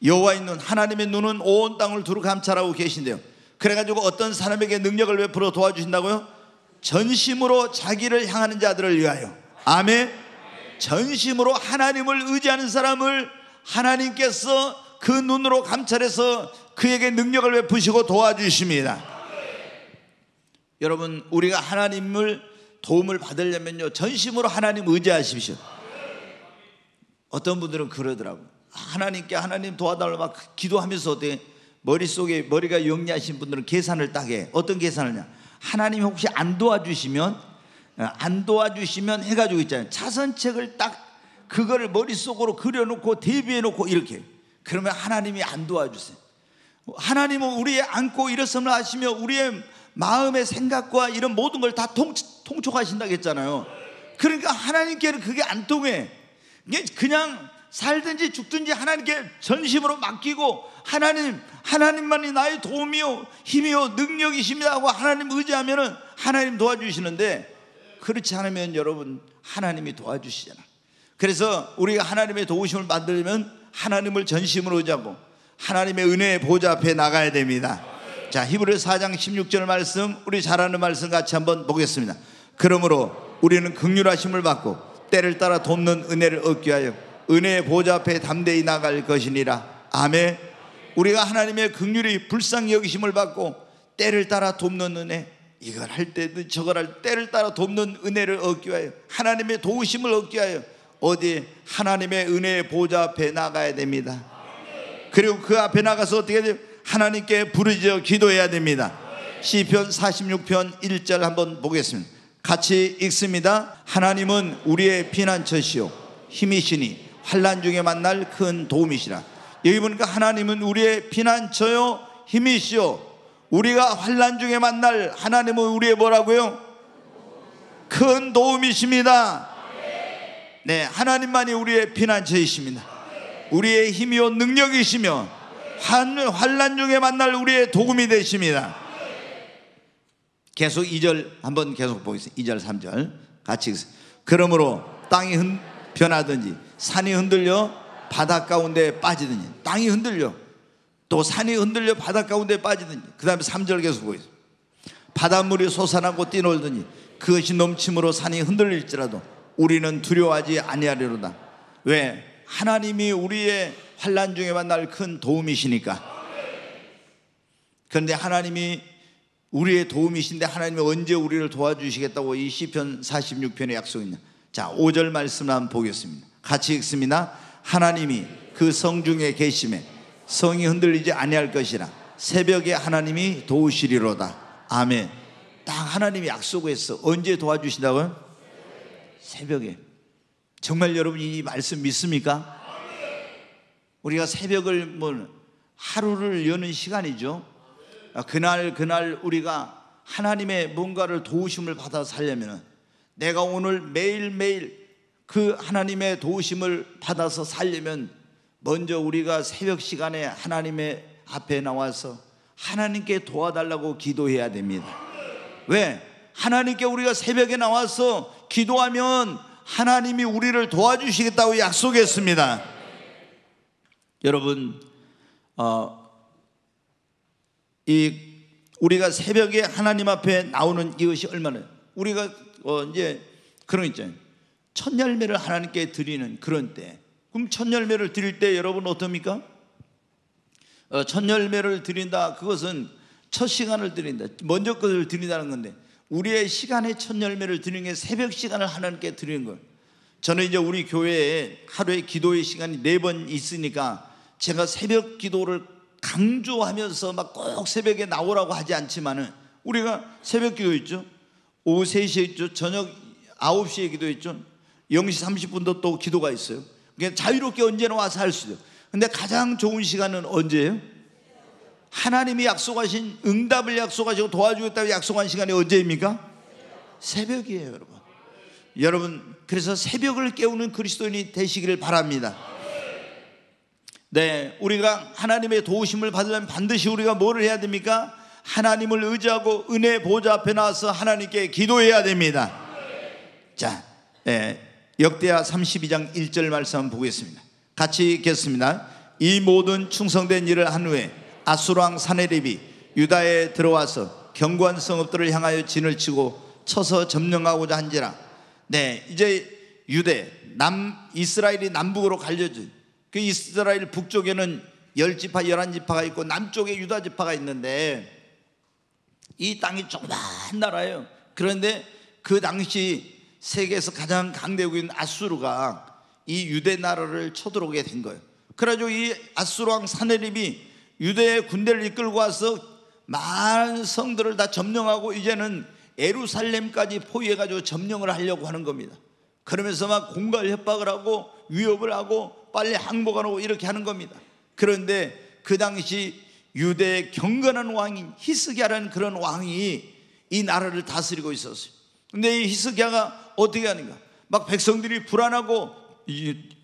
여호와의 눈, 하나님의 눈은 온 땅을 두루 감찰하고 계신데요, 그래가지고 어떤 사람에게 능력을 베풀어 도와주신다고요? 전심으로 자기를 향하는 자들을 위하여. 아멘. 전심으로 하나님을 의지하는 사람을 하나님께서 그 눈으로 감찰해서 그에게 능력을 베푸시고 도와주십니다. 여러분, 우리가 하나님을 도움을 받으려면요, 전심으로 하나님 의지하십시오. 어떤 분들은 그러더라고요. 하나님께 하나님 도와달라고 막 기도하면서 어때? 머릿속에 머리가 영리하신 분들은 계산을 딱 해. 어떤 계산을냐? 하나님이 혹시 안 도와주시면 해가지고 있잖아요. 차선책을 딱 그거를 머릿속으로 그려놓고 대비해놓고 이렇게. 그러면 하나님이 안 도와주세요. 하나님은 우리의 안고 일어섬을 하시며 우리의 마음의 생각과 이런 모든 걸 다 통촉하신다고 했잖아요. 그러니까 하나님께는 그게 안 통해. 그냥 살든지 죽든지 하나님께 전심으로 맡기고 하나님만이 나의 도움이요 힘이요 능력이십니다 하고 하나님 의지하면은 하나님 도와주시는데, 그렇지 않으면 여러분 하나님이 도와주시잖아. 그래서 우리가 하나님의 도우심을 받으려면 하나님을 전심으로 의지하고 하나님의 은혜의 보좌 앞에 나가야 됩니다. 자, 히브리서 4장 16절 말씀, 우리 잘 아는 말씀 같이 한번 보겠습니다. 그러므로 우리는 긍휼하심을 받고 때를 따라 돕는 은혜를 얻기 위하여 은혜의 보좌 앞에 담대히 나갈 것이니라. 아멘. 우리가 하나님의 긍휼히 불쌍히 여기심을 받고 때를 따라 돕는 은혜, 이걸 할 때도 저걸 할 때를 따라 돕는 은혜를 얻기 위하여 하나님의 도우심을 얻기 위하여 어디 하나님의 은혜의 보좌 앞에 나가야 됩니다. 그리고 그 앞에 나가서 어떻게 해야 돼요? 하나님께 부르짖어 기도해야 됩니다. 시편 46편 1절 한번 보겠습니다. 같이 읽습니다. 하나님은 우리의 피난처시요 힘이시니 환난 중에 만날 큰 도움이시라. 여기 보니까 하나님은 우리의 피난처요 힘이시요, 우리가 환난 중에 만날 하나님은 우리의 뭐라고요? 큰 도움이십니다. 네, 하나님만이 우리의 피난처이십니다. 우리의 힘이요 능력이시며 환난 중에 만날 우리의 도움이 되십니다. 계속 2절 한번 계속 보겠습니다. 2절 3절 같이 읽습니다. 그러므로 땅이 변하든지 산이 흔들려 바닷 가운데 빠지든지, 땅이 흔들려 또 산이 흔들려 바닷 가운데 빠지든지, 그 다음에 3절 계속 보겠습니다. 바닷물이 솟아나고 뛰놀든지 그것이 넘침으로 산이 흔들릴지라도 우리는 두려워하지 아니하리로다. 왜? 하나님이 우리의 환난 중에 만날 큰 도움이시니까. 그런데 하나님이 우리의 도움이신데 하나님이 언제 우리를 도와주시겠다고 이 시편 46편에 약속했냐? 자, 5절 말씀 한번 보겠습니다. 같이 읽습니다. 하나님이 그 성중에 계심에 성이 흔들리지 아니할 것이라. 새벽에 하나님이 도우시리로다. 아멘. 딱 하나님이 약속했어. 언제 도와주신다고요? 새벽에. 정말 여러분 이 말씀 믿습니까? 우리가 새벽을 하루를 여는 시간이죠. 그날 우리가 하나님의 뭔가를 도우심을 받아 살려면, 내가 오늘 매일매일 그 하나님의 도우심을 받아서 살려면 먼저 우리가 새벽 시간에 하나님의 앞에 나와서 하나님께 도와달라고 기도해야 됩니다. 왜? 하나님께 우리가 새벽에 나와서 기도하면 하나님이 우리를 도와주시겠다고 약속했습니다. 여러분, 우리가 새벽에 하나님 앞에 나오는 이것이 얼마나, 우리가 이제 그런 거 있잖아요. 첫 열매를 하나님께 드리는 그런 때. 그럼 첫 열매를 드릴 때 여러분 어떻습니까? 첫 열매를 드린다, 그것은 첫 시간을 드린다, 먼저 것을 드린다는 건데, 우리의 시간의 첫 열매를 드리는 게 새벽 시간을 하나님께 드리는 거예요. 저는 이제 우리 교회에 하루에 기도의 시간이 4번 있으니까 제가 새벽 기도를 강조하면서 막 꼭 새벽에 나오라고 하지 않지만은, 우리가 새벽 기도 있죠, 오후 3시에 있죠, 저녁 9시에 기도 있죠, 0시 30분도 또 기도가 있어요. 그러니까 자유롭게 언제나 와서 할 수 있어요. 근데 가장 좋은 시간은 언제예요? 하나님이 약속하신, 응답을 약속하시고 도와주겠다고 약속한 시간이 언제입니까? 새벽이에요, 여러분. 여러분, 그래서 새벽을 깨우는 그리스도인이 되시기를 바랍니다. 네, 우리가 하나님의 도우심을 받으려면 반드시 우리가 뭐를 해야 됩니까? 하나님을 의지하고 은혜의 보좌 앞에 나와서 하나님께 기도해야 됩니다. 자, 역대하 32장 1절 말씀 한번 보겠습니다. 같이 읽겠습니다. 이 모든 충성된 일을 한 후에 아수르왕 사네립이 유다에 들어와서 견고한 성읍들을 향하여 진을 치고 쳐서 점령하고자 한지라. 네, 이제 유대, 이스라엘이 남북으로 갈려져, 그 이스라엘 북쪽에는 10지파 11지파가 있고 남쪽에 유다 지파가 있는데, 이 땅이 조그만 나라예요. 그런데 그 당시 세계에서 가장 강대국인 아수르가 이 유대 나라를 쳐들어오게 된 거예요. 그래가지고 이 아수르 왕 사네립이 유대의 군대를 이끌고 와서 많은 성들을 다 점령하고 이제는 예루살렘까지 포위해가지고 점령을 하려고 하는 겁니다. 그러면서 막 공갈 협박을 하고 위협을 하고 빨리 항복하라고 이렇게 하는 겁니다. 그런데 그 당시 유대의 경건한 왕인 히스기야라는 그런 왕이 이 나라를 다스리고 있었어요. 근데 이 히스기야가 어떻게 하는가? 막 백성들이 불안하고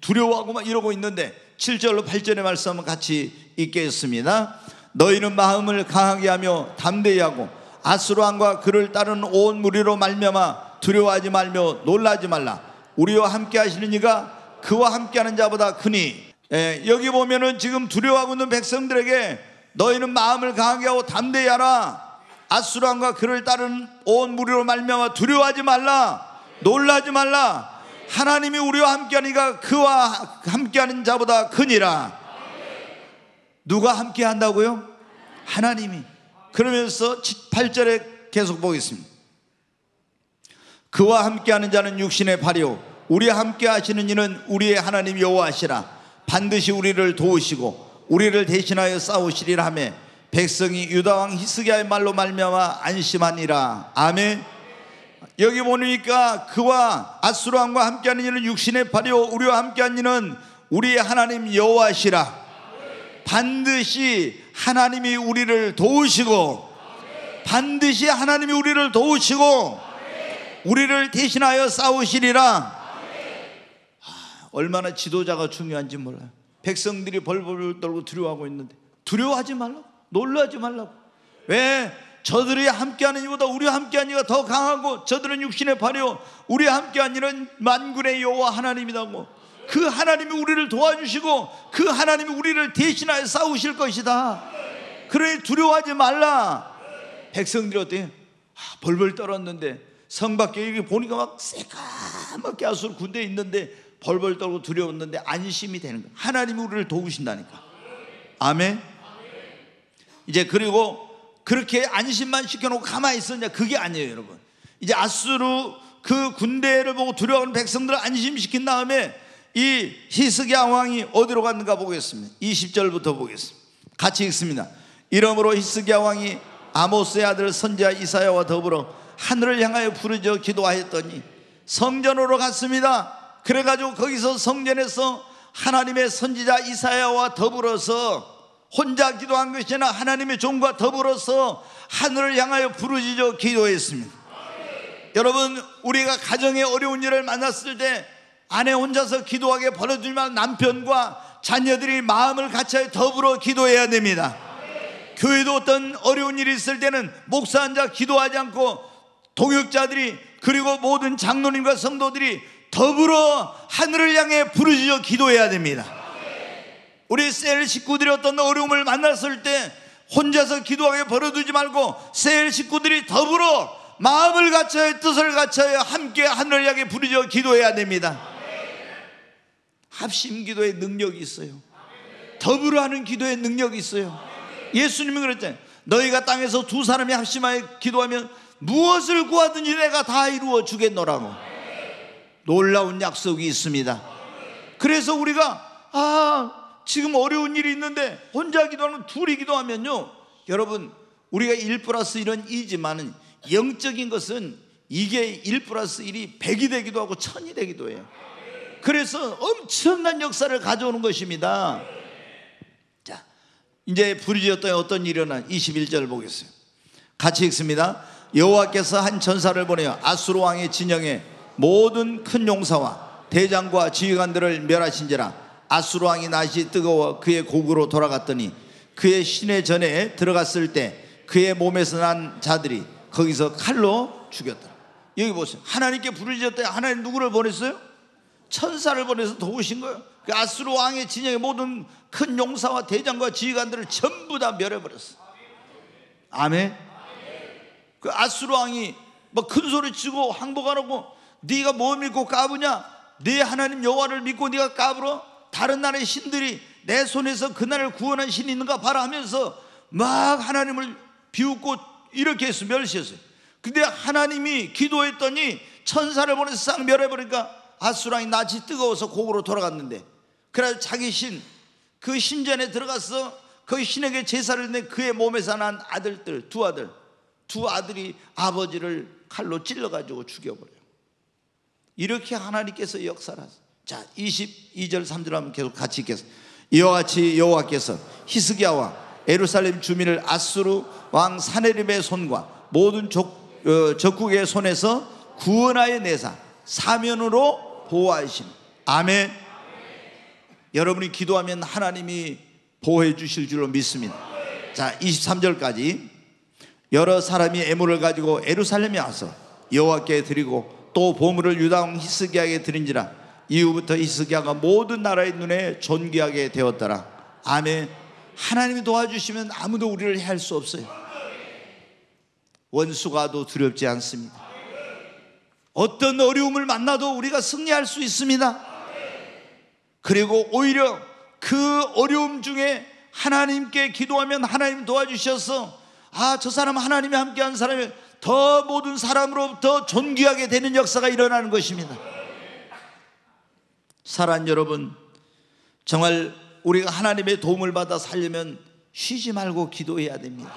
두려워하고 막 이러고 있는데 7절로 8절의 말씀 한번 같이 읽겠습니다. 너희는 마음을 강하게 하며 담대히 하고 아수르 왕과 그를 따르는 온 무리로 말미암아 두려워하지 말며 놀라지 말라. 우리와 함께 하시는 이가 그와 함께하는 자보다 크니. 여기 보면은 지금 두려워하고 있는 백성들에게 너희는 마음을 강하게 하고 담대히 하라. 아수르 왕과 그를 따르는 온 무리로 말미암아 두려워하지 말라, 놀라지 말라. 하나님이 우리와 함께하니까 그와 함께하는 자보다 크니라. 누가 함께 한다고요? 하나님이. 그러면서 8절에 계속 보겠습니다. 그와 함께하는 자는 육신의 발이요 우리와 함께 하시는 이는 우리의 하나님 여호와시라. 반드시 우리를 도우시고 우리를 대신하여 싸우시리라 하며 백성이 유다왕 히스기야의 말로 말미암아 안심하니라. 아멘. 여기 보니까 그와 아수르 왕과 함께하는 이는 육신의 발이요 우리와 함께한 이는 우리의 하나님 여호와시라. 반드시 하나님이 우리를 도우시고, 반드시 하나님이 우리를 도우시고 우리를 대신하여 싸우시리라. 얼마나 지도자가 중요한지 몰라요. 백성들이 벌벌 떨고 두려워하고 있는데 두려워하지 말라고, 놀라지 말라고. 왜? 저들이 함께하는 이보다 우리와 함께하는 이가 더 강하고 저들은 육신의 발이요 우리와 함께하는 이는 만군의 여호와 하나님이라고. 그 하나님이 우리를 도와주시고 그 하나님이 우리를 대신하여 싸우실 것이다. 그러니 두려워하지 말라. 백성들이 어때요? 벌벌 떨었는데 성 밖에 이렇게 보니까 막 새까맣게 아수르 군대에 있는데 벌벌 떨고 두려웠는데 안심이 되는 거예요. 하나님이 우리를 도우신다니까. 아멘. 이제 그리고 그렇게 안심만 시켜놓고 가만히 있었냐? 그게 아니에요, 여러분. 이제 아수르 그 군대를 보고 두려워하는 백성들을 안심시킨 다음에 이 히스기야 왕이 어디로 갔는가 보겠습니다. 20절부터 보겠습니다. 같이 읽습니다. 이러므로 히스기야 왕이 아모스의 아들 선지자 이사야와 더불어 하늘을 향하여 부르짖어 기도하였더니 성전으로 갔습니다. 그래가지고 거기서 성전에서 하나님의 선지자 이사야와 더불어서 혼자 기도한 것이 아니라 하나님의 종과 더불어서 하늘을 향하여 부르짖어 기도했습니다. 여러분, 우리가 가정에 어려운 일을 만났을 때 아내 혼자서 기도하게 버려두지만 남편과 자녀들이 마음을 같이 더불어 기도해야 됩니다. 교회도 어떤 어려운 일이 있을 때는 목사 혼자 기도하지 않고 동역자들이 그리고 모든 장로님과 성도들이 더불어 하늘을 향해 부르짖어 기도해야 됩니다. 우리 셀 식구들이 어떤 어려움을 만났을 때 혼자서 기도하게 버려두지 말고 셀 식구들이 더불어 마음을 갖춰야, 뜻을 갖춰야 함께 하늘을 향해 부르짖어 기도해야 됩니다. 합심 기도의 능력이 있어요. 더불어 하는 기도의 능력이 있어요. 예수님이 그랬잖아요. 너희가 땅에서 두 사람이 합심하여 기도하면 무엇을 구하든지 내가 다 이루어 주겠노라고. 놀라운 약속이 있습니다. 그래서 우리가 지금 어려운 일이 있는데 혼자 기도하면 둘이 기도하면요, 여러분, 우리가 1+1은 2지만은 영적인 것은 이게 1+1이 100이 되기도 하고 1000이 되기도 해요. 그래서 엄청난 역사를 가져오는 것입니다. 자, 이제 부르짖었더니 어떤 일이 일어나 21절 보겠어요. 같이 읽습니다. 여호와께서 한 전사를 보내어 아수르 왕의 진영에 모든 큰 용사와 대장과 지휘관들을 멸하신지라. 아수르 왕이 낯이 뜨거워 그의 고국으로 돌아갔더니 그의 시내 전에 들어갔을 때 그의 몸에서 난 자들이 거기서 칼로 죽였더라. 여기 보세요. 하나님께 부르짖었더니 하나님 누구를 보냈어요? 천사를 보내서 도우신 거예요. 그 아수르 왕의 진영의 모든 큰 용사와 대장과 지휘관들을 전부 다 멸해버렸어요. 아멘. 그 아수르 왕이 막 큰 소리 치고 항복하라고, 네가 뭐 믿고 까부냐, 네 하나님 여호와를 믿고 네가 까불어? 다른 나라의 신들이 내 손에서 그 나라를 구원한 신이 있는가 봐라 하면서 막 하나님을 비웃고 이렇게 해서 멸시했어요. 근데 하나님이 기도했더니 천사를 보내서 싹 멸해버리니까 아수랑이 낯이 뜨거워서 고국으로 돌아갔는데, 그래서 자기 신, 그 신전에 들어가서 그 신에게 제사를 내 그의 몸에서 난 아들들, 두 아들이 아버지를 칼로 찔러가지고 죽여버려요. 이렇게 하나님께서 역사를 하세요. 자, 22절 3절 한번 계속 같이 읽겠습니다. 이와 같이 여호와께서 히스기야와 예루살렘 주민을 아수르 왕 사네립의 손과 모든 적국의 손에서 구원하여 내사 사면으로 보호하시니. 아멘. 여러분이 기도하면 하나님이 보호해 주실 줄로 믿습니다. 자, 23절까지. 여러 사람이 애물을 가지고 예루살렘에 와서 여호와께 드리고 또 보물을 유다 왕 히스기야에게 드린지라 이후부터 히스기야가 모든 나라의 눈에 존귀하게 되었더라. 아멘. 하나님이 도와주시면 아무도 우리를 해할 수 없어요. 원수가도 두렵지 않습니다. 어떤 어려움을 만나도 우리가 승리할 수 있습니다. 그리고 오히려 그 어려움 중에 하나님께 기도하면 하나님 도와주셔서 저 사람 하나님이 함께한 사람이 더 모든 사람으로부터 존귀하게 되는 역사가 일어나는 것입니다. 사랑하는 여러분, 정말 우리가 하나님의 도움을 받아 살려면 쉬지 말고 기도해야 됩니다.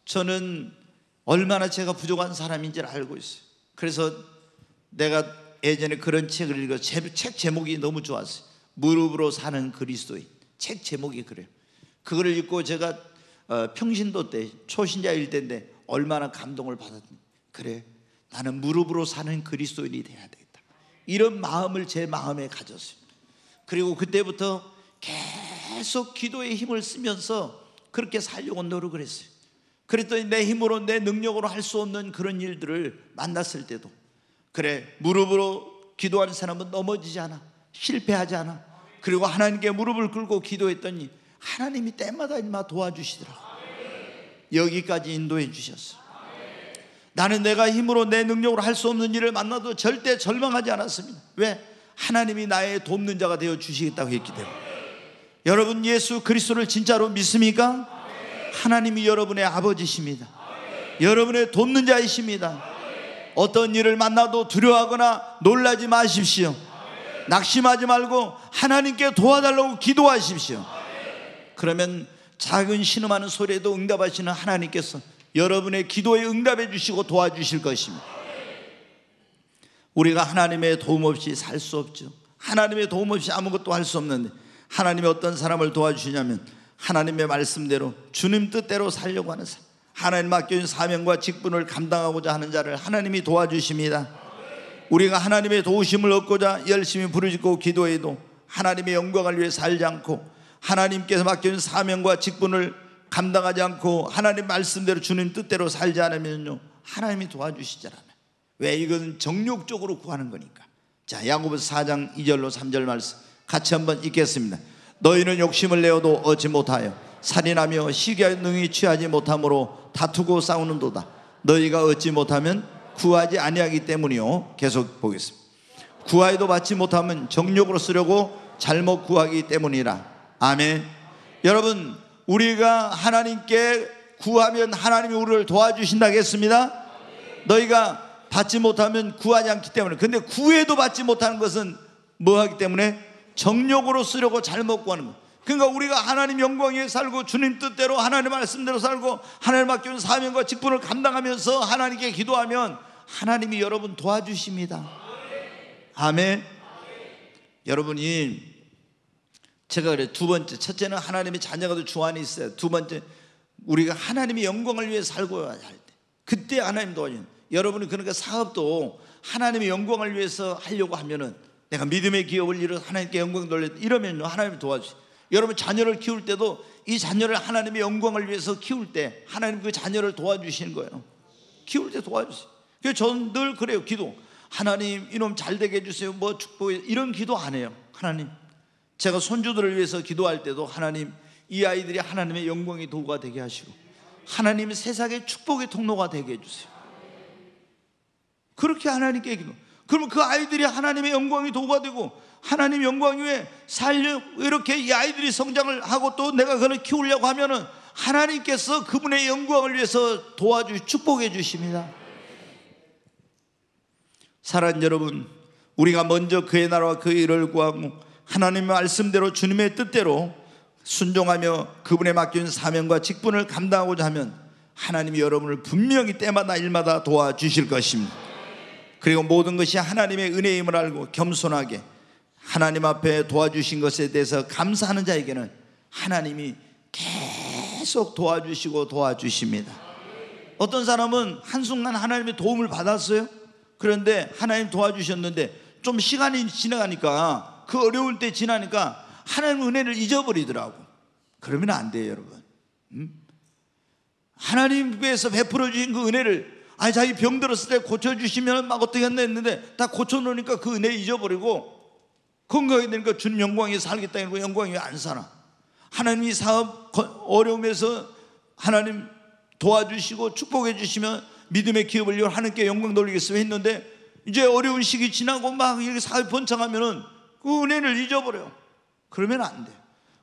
저는 얼마나 제가 부족한 사람인지를 알고 있어요. 그래서 내가 예전에 그런 책을 읽어, 책 제목이 너무 좋았어요. 무릎으로 사는 그리스도인. 책 제목이 그래요. 그거를 읽고 제가 평신도 때 초신자일 때인데 얼마나 감동을 받았니. 그래, 나는 무릎으로 사는 그리스도인이 돼야 되겠다, 이런 마음을 제 마음에 가졌어요. 그리고 그때부터 계속 기도에 힘을 쓰면서 그렇게 살려고 노력을 했어요. 그랬더니 내 힘으로 내 능력으로 할 수 없는 그런 일들을 만났을 때도 그래, 무릎으로 기도하는 사람은 넘어지지 않아, 실패하지 않아. 그리고 하나님께 무릎을 꿇고 기도했더니 하나님이 때마다 도와주시더라고요. 여기까지 인도해 주셨어요. 나는 내가 힘으로 내 능력으로 할 수 없는 일을 만나도 절대 절망하지 않았습니다. 왜? 하나님이 나의 돕는 자가 되어 주시겠다고 했기 때문에. 여러분, 예수 그리스도를 진짜로 믿습니까? 하나님이 여러분의 아버지십니다. 여러분의 돕는 자이십니다. 어떤 일을 만나도 두려워하거나 놀라지 마십시오. 낙심하지 말고 하나님께 도와달라고 기도하십시오. 그러면 작은 신음하는 소리에도 응답하시는 하나님께서 여러분의 기도에 응답해 주시고 도와주실 것입니다. 우리가 하나님의 도움 없이 살 수 없죠. 하나님의 도움 없이 아무것도 할 수 없는데 하나님이 어떤 사람을 도와주시냐면 하나님의 말씀대로 주님 뜻대로 살려고 하는 사람, 하나님 맡겨준 사명과 직분을 감당하고자 하는 자를 하나님이 도와주십니다. 우리가 하나님의 도우심을 얻고자 열심히 부르짖고 기도해도 하나님의 영광을 위해 살지 않고 하나님께서 맡겨준 사명과 직분을 감당하지 않고 하나님 말씀대로 주님 뜻대로 살지 않으면요, 하나님이 도와주시지 않아요. 왜? 이건 정욕적으로 구하는 거니까. 자, 야고보서 4장 2절로 3절 말씀 같이 한번 읽겠습니다. 너희는 욕심을 내어도 얻지 못하여 살인하며 시기하여 능히 취하지 못함으로 다투고 싸우는도다. 너희가 얻지 못하면 구하지 아니하기 때문이요. 계속 보겠습니다. 구하여도 받지 못하면 정욕으로 쓰려고 잘못 구하기 때문이라. 아멘. 여러분, 우리가 하나님께 구하면 하나님이 우리를 도와주신다고 했습니다. 너희가 받지 못하면 구하지 않기 때문에. 근데 구해도 받지 못하는 것은 뭐 하기 때문에? 정욕으로 쓰려고 잘못 구하는 것. 그러니까 우리가 하나님 영광 위에 살고 주님 뜻대로 하나님 말씀대로 살고 하나님 맡겨준 사명과 직분을 감당하면서 하나님께 기도하면 하나님이 여러분 도와주십니다. 아멘. 여러분이, 제가 그래, 두 번째, 첫째는 하나님의 자녀가 될 주안이 있어요. 두 번째, 우리가 하나님의 영광을 위해 살고 할 때, 그때 하나님 도와주는. 여러분이 그러니까 사업도 하나님의 영광을 위해서 하려고 하면은, 내가 믿음의 기업을 이뤄 하나님께 영광 돌려 이러면 하나님이 도와주세요. 여러분 자녀를 키울 때도 이 자녀를 하나님의 영광을 위해서 키울 때 하나님 그 자녀를 도와주시는 거예요. 키울 때 도와주세요. 그래서 저는 늘 그래요. 기도, 하나님 이놈 잘 되게 해주세요, 뭐 축복해, 이런 기도 안 해요. 하나님, 제가 손주들을 위해서 기도할 때도 하나님 이 아이들이 하나님의 영광의 도구가 되게 하시고 하나님의 세상의 축복의 통로가 되게 해주세요. 그렇게 하나님께 기도. 그러면 그 아이들이 하나님의 영광이 도구가 되고 하나님 영광 위에 이렇게 이 아이들이 성장을 하고 또 내가 그를 키우려고 하면은 하나님께서 그분의 영광을 위해서 축복해 주십니다. 사랑하는 여러분, 우리가 먼저 그의 나라와 그의 일을 구하고 하나님의 말씀대로 주님의 뜻대로 순종하며 그분의 맡긴 사명과 직분을 감당하고자 하면 하나님이 여러분을 분명히 때마다 일마다 도와주실 것입니다. 그리고 모든 것이 하나님의 은혜임을 알고 겸손하게 하나님 앞에 도와주신 것에 대해서 감사하는 자에게는 하나님이 계속 도와주시고 도와주십니다. 어떤 사람은 한순간 하나님의 도움을 받았어요. 그런데 하나님 도와주셨는데 좀 시간이 지나가니까, 그 어려울 때 지나니까 하나님의 은혜를 잊어버리더라고. 그러면 안 돼요, 여러분. 하나님께서 베풀어 주신 그 은혜를, 자기 병 들었을 때 고쳐주시면 막 어떻게 했는데 다 고쳐놓으니까 그 은혜 잊어버리고 건강이 되니까 주님 영광에 살겠다 이러고 영광이 왜 안 살아? 하나님이 사업 어려움에서 하나님 도와주시고 축복해 주시면 믿음의 기업을 이루어 하나님께 영광 돌리겠어요 했는데, 이제 어려운 시기 지나고 막 이렇게 사회 번창하면은 그 은혜를 잊어버려요. 그러면 안 돼요.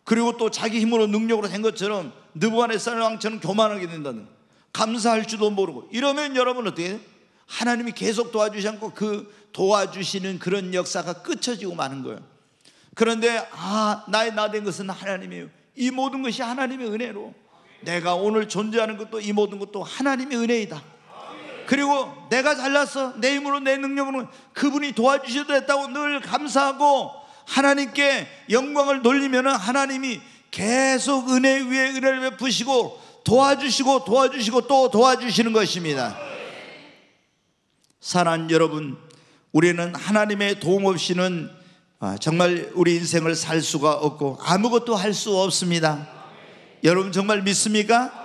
그리고 또 자기 힘으로 능력으로 된 것처럼 느부갓네살 왕처럼 교만하게 된다는, 감사할 줄도 모르고 이러면 여러분 어떻게 해요? 하나님이 계속 도와주지 않고 그 도와주시는 그런 역사가 끝쳐지고 마는 거예요. 그런데 나의 나 된 것은 하나님이에요. 이 모든 것이 하나님의 은혜로, 내가 오늘 존재하는 것도 이 모든 것도 하나님의 은혜이다. 그리고 내가 잘났어, 내 힘으로 내 능력으로 그분이 도와주셔도 했다고 늘 감사하고 하나님께 영광을 돌리면 하나님이 계속 은혜 위에 은혜를 베푸시고 도와주시고 또 도와주시는 것입니다. 사랑하는 여러분, 우리는 하나님의 도움 없이는 정말 우리 인생을 살 수가 없고 아무것도 할 수 없습니다. 여러분 정말 믿습니까?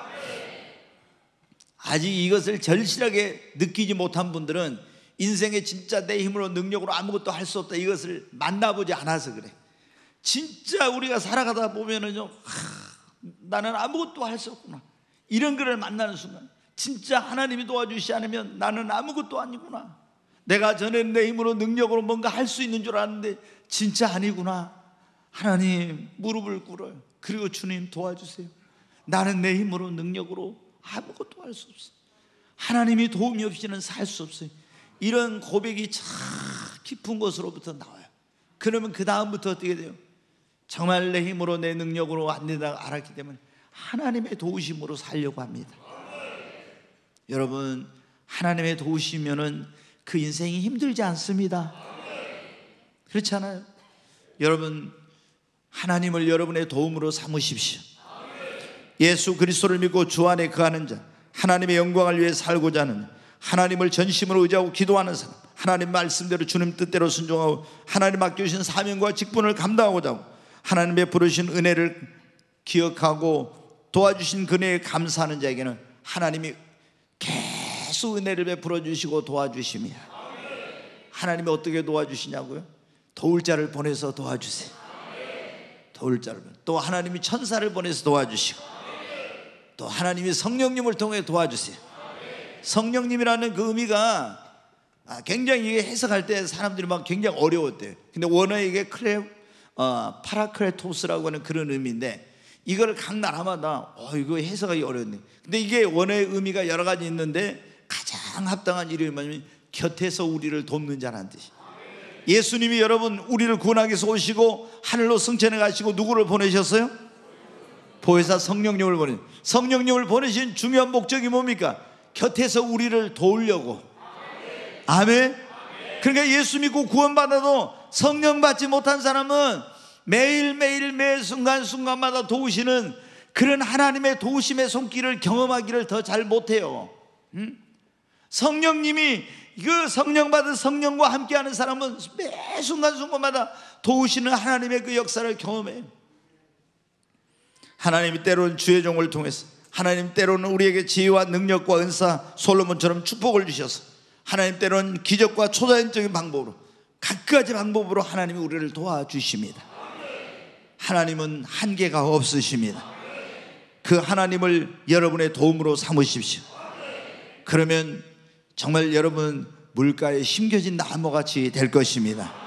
아직 이것을 절실하게 느끼지 못한 분들은 인생에 진짜 내 힘으로 능력으로 아무것도 할 수 없다, 이것을 만나보지 않아서 그래. 진짜 우리가 살아가다 보면은요, 나는 아무것도 할 수 없구나, 이런 글을 만나는 순간 진짜 하나님이 도와주시지 않으면 나는 아무것도 아니구나, 내가 전에 내 힘으로 능력으로 뭔가 할 수 있는 줄 알았는데 진짜 아니구나. 하나님 무릎을 꿇어요. 그리고 주님 도와주세요. 나는 내 힘으로 능력으로 아무것도 할 수 없어요. 하나님이 도움이 없이는 살 수 없어요. 이런 고백이 참 깊은 곳으로부터 나와요. 그러면 그 다음부터 어떻게 돼요? 정말 내 힘으로 내 능력으로 안 된다고 알았기 때문에 하나님의 도우심으로 살려고 합니다. 여러분, 하나님의 도우시면은 그 인생이 힘들지 않습니다. 그렇지 않아요? 여러분, 하나님을 여러분의 도움으로 삼으십시오. 예수 그리스도를 믿고 주 안에 거하는 자, 하나님의 영광을 위해 살고자 하는, 하나님을 전심으로 의지하고 기도하는 사람, 하나님 말씀대로 주님 뜻대로 순종하고 하나님 맡겨주신 사명과 직분을 감당하고자 하고 하나님의 부르신 은혜를 기억하고 도와주신 그네에 감사하는 자에게는 하나님이 계속 은혜를 베풀어 주시고 도와주십니다. 하나님이 어떻게 도와주시냐고요? 도울 자를 보내서 도와주세요. 도울 자를, 또 하나님이 천사를 보내서 도와주시고 또 하나님이 성령님을 통해 도와주세요. 성령님이라는 그 의미가 굉장히 이게 해석할 때 사람들이 막 굉장히 어려웠대요. 근데 원어에 이게 파라크레토스라고 하는 그런 의미인데, 이걸 각 나라마다 이거 해석하기 어려웠네. 근데 이게 원어의 의미가 여러 가지 있는데 가장 합당한 이름이 뭐냐면 곁에서 우리를 돕는 자라는 뜻이. 예수님이 여러분 우리를 구원하기 위해서 오시고 하늘로 승천해 가시고 누구를 보내셨어요? 보혜사 성령님을 보내. 성령님을 보내신 중요한 목적이 뭡니까? 곁에서 우리를 도우려고. 아멘. 그러니까 예수 믿고 구원받아도 성령 받지 못한 사람은 매일매일 매 순간순간마다 도우시는 그런 하나님의 도우심의 손길을 경험하기를 더 잘 못해요. 성령님이, 그 성령 받은 성령과 함께하는 사람은 매 순간순간마다 도우시는 하나님의 그 역사를 경험해요. 하나님이 때로는 주의 종을 통해서, 하나님 때로는 우리에게 지혜와 능력과 은사 솔로몬처럼 축복을 주셔서, 하나님 때로는 기적과 초자연적인 방법으로, 각가지 방법으로 하나님이 우리를 도와주십니다. 하나님은 한계가 없으십니다. 그 하나님을 여러분의 도움으로 삼으십시오. 그러면 정말 여러분 물가에 심겨진 나무같이 될 것입니다.